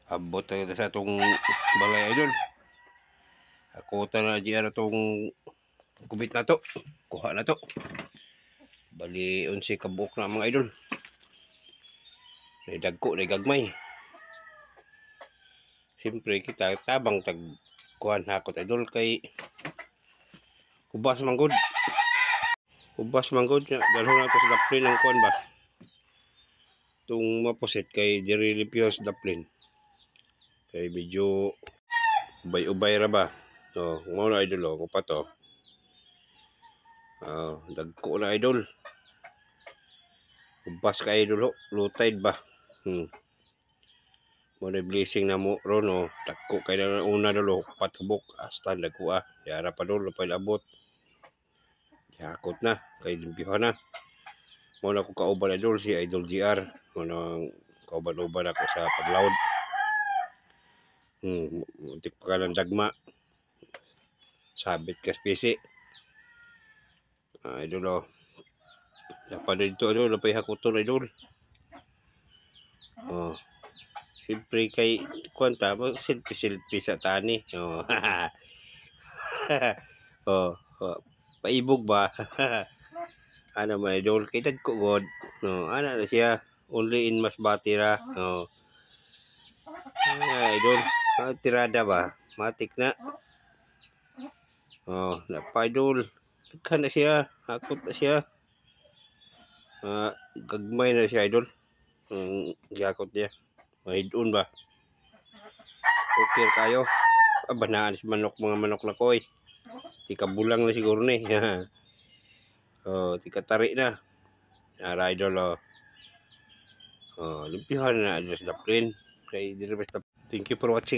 Abot tayo sa itong balay idol. Ako na diyan itong kubit na to. Kuha na to. Bali 11 kabuok na mga idol. May dagko, may gagmay. Siyempre kita tabang tag kuhan hakot idol kay ubas manggod. Ubas manggod nya dalhon nato sa daplin ang kuhan ba. Tung mapusit kay diri lipios daplin. Kay medyo ubay-ubay ra ba. So, mo na idol ko pa to. Dagko na idol. Ubas ka idol low tide ba. Mo na blessing na mo ron no. Dagko kay na una dolo patubok hasta dagko Yara pa dolo pa abot. Yakot na kay limpyuhan na. Mo na ko kauban idol si Idol GR. Mo na kauban-uban ako sa paglaod. Muntik pa ka ng dagma. Sabit ka spesi. Idol dapat dito idol, lapay hakuton idol. Siyempre kay kwanta, selfie sa tani. Paibog ba? Ano man idol, kay dagko god. Ana na siya, only in Masbate ra. Idol, tirada ba? Matik na. Idol. Daghan na siya, hakot na siya. Gagmay na siya idol. Gakot niya. Mahidun ba? Okay kayo. Banaan si manok, mga manok na koy. Tika bulang na siguro ni. Tika tarik na. Idol limpyuhan na address daplin. Kay Thank you for watching.